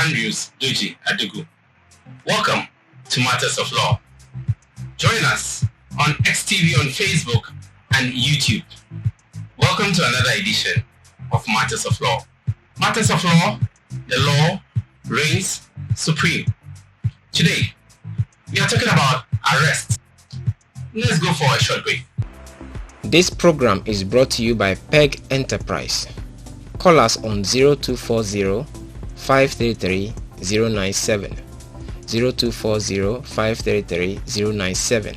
Andrews Adugu. Welcome to Matters of Law. Join us on XTV on Facebook and YouTube. Welcome to another edition of Matters of Law. Matters of Law, the law reigns supreme. Today, we are talking about arrest. Let's go for a short break. This program is brought to you by PEG Enterprise. Call us on 0240 533 097 0240 533 097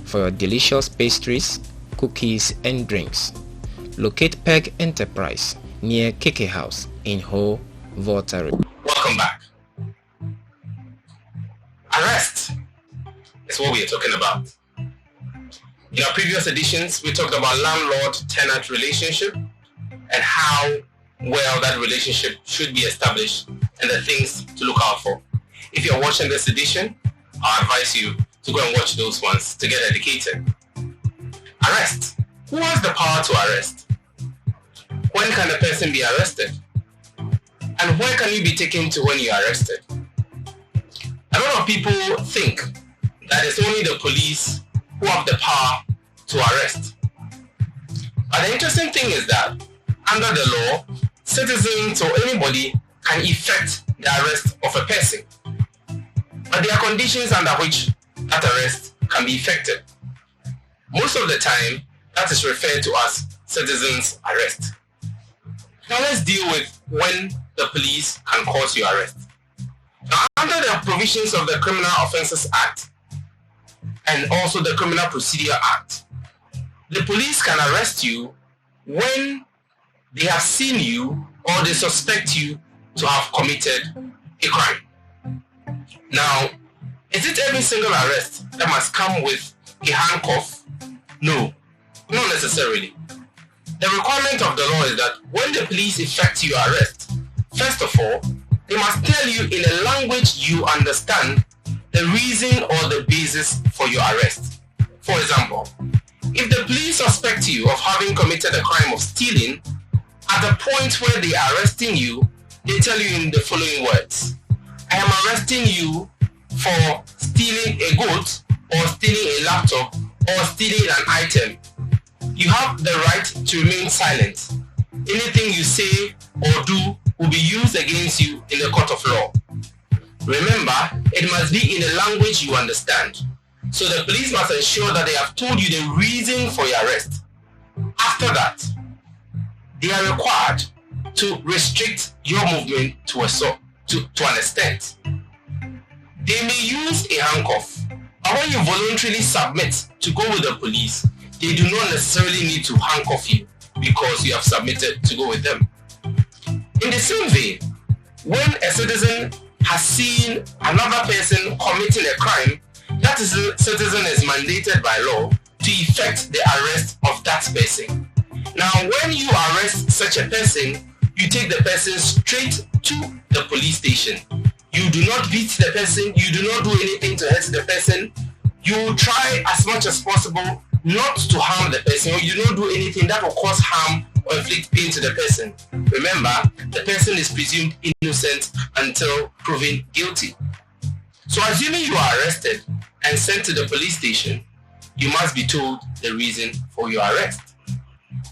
for your delicious pastries, cookies and drinks. Locate PEG Enterprise near KK House in Ho, Volta. Welcome back. Arrest is what we are talking about. In our previous editions, we talked about landlord-tenant relationship and how well that relationship should be established and the things to look out for. If you're watching this edition, I advise you to go and watch those ones to get educated. Arrest. Who has the power to arrest? When can a person be arrested? And where can you be taken to when you are arrested? A lot of people think that it's only the police who have the power to arrest. But the interesting thing is that under the law, citizens or anybody can effect the arrest of a person. But there are conditions under which that arrest can be effected. Most of the time, that is referred to as citizens' arrest. Now let's deal with when the police can cause your arrest. Now, under the provisions of the Criminal Offences Act and also the Criminal Procedure Act, the police can arrest you when they have seen you or they suspect you to have committed a crime. Now, is it every single arrest that must come with a handcuff? No, not necessarily. The requirement of the law is that when the police effect your arrest, first of all, they must tell you in a language you understand the reason or the basis for your arrest. For example, if the police suspect you of having committed a crime of stealing, at the point where they are arresting you, they tell you in the following words: I am arresting you for stealing a goat or stealing a laptop or stealing an item. You have the right to remain silent. Anything you say or do will be used against you in the court of law. Remember, it must be in a language you understand. So the police must ensure that they have told you the reason for your arrest. After that, they are required to restrict your movement to an extent. They may use a handcuff, but when you voluntarily submit to go with the police, they do not necessarily need to handcuff you because you have submitted to go with them. In the same vein, when a citizen has seen another person committing a crime, that citizen is mandated by law to effect the arrest of that person. Now, when you arrest such a person, you take the person straight to the police station. You do not beat the person, you do not do anything to hurt the person. You try as much as possible not to harm the person, or you do not do anything that will cause harm or inflict pain to the person. Remember, the person is presumed innocent until proven guilty. So assuming you are arrested and sent to the police station, you must be told the reason for your arrest.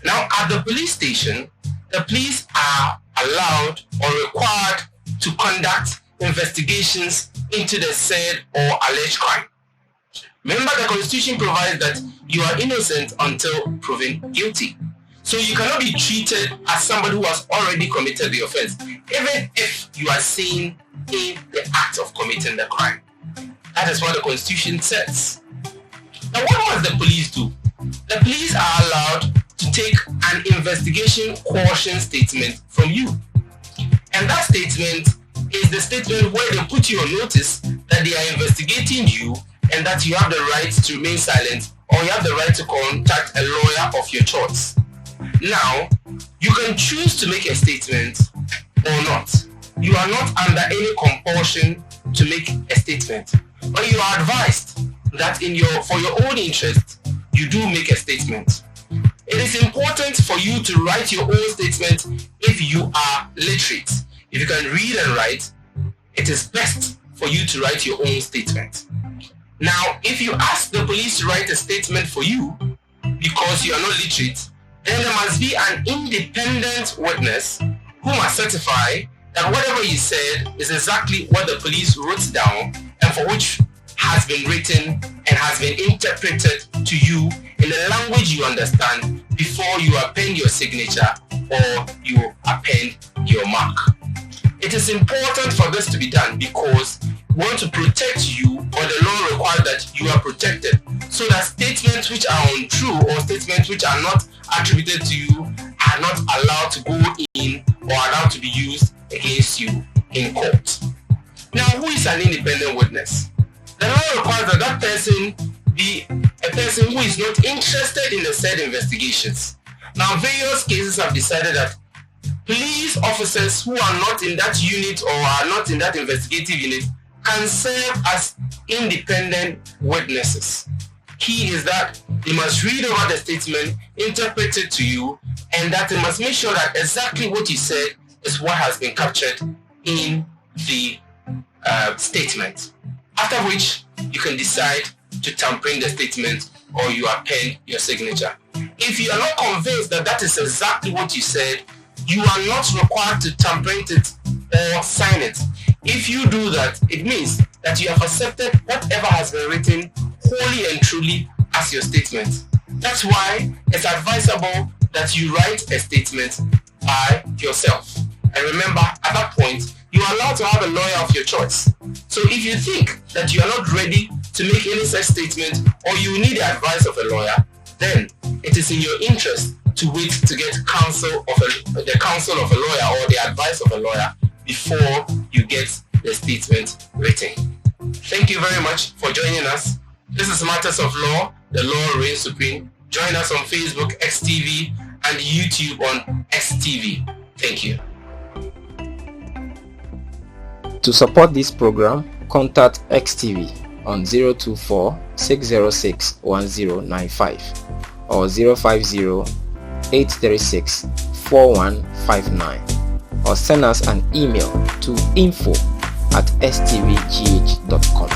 Now, at the police station, the police are allowed or required to conduct investigations into the said or alleged crime. Remember, the Constitution provides that you are innocent until proven guilty. So you cannot be treated as somebody who has already committed the offense, even if you are seen in the act of committing the crime. That is what the Constitution says. Now, what must the police do? The police are allowed to take an investigation caution statement from you. And that statement is the statement where they put you on notice that they are investigating you and that you have the right to remain silent, or you have the right to contact a lawyer of your choice. Now, you can choose to make a statement or not. You are not under any compulsion to make a statement, but you are advised that for your own interest, you do make a statement. It is important for you to write your own statement if you are literate. If you can read and write, it is best for you to write your own statement. Now, if you ask the police to write a statement for you because you are not literate, then there must be an independent witness who must certify that whatever you said is exactly what the police wrote down and for which has been written and has been interpreted to you in a language you understand before you append your signature or you append your mark. It is important for this to be done because we want to protect you, or the law requires that you are protected, so that statements which are untrue or statements which are not attributed to you are not allowed to go in or allowed to be used against you in court. Now, who is an independent witness? The law requires that that person be a person who is not interested in the said investigations. Now, various cases have decided that police officers who are not in that unit or are not in that investigative unit can serve as independent witnesses. Key is that they must read over the statement, interpret it to you, and that they must make sure that exactly what you said is what has been captured in the statement. After which, you can decide to tamper the statement or you append your signature. If you are not convinced that that is exactly what you said, you are not required to tamper it or sign it. If you do that, it means that you have accepted whatever has been written wholly and truly as your statement. That's why it's advisable that you write a statement by yourself. And remember, at that point, you are allowed to have a lawyer of your choice. So if you think that you are not ready to make any such statement or you need the advice of a lawyer, then it is in your interest to wait to get the counsel of a lawyer or the advice of a lawyer before you get the statement written. Thank you very much for joining us. This is Matters of Law. The law reigns supreme. Join us on Facebook, XTV, and YouTube on XTV. Thank you. To support this program, contact XTV on 024-606-1095 or 050-836-4159 or send us an email to info@stvgh.com.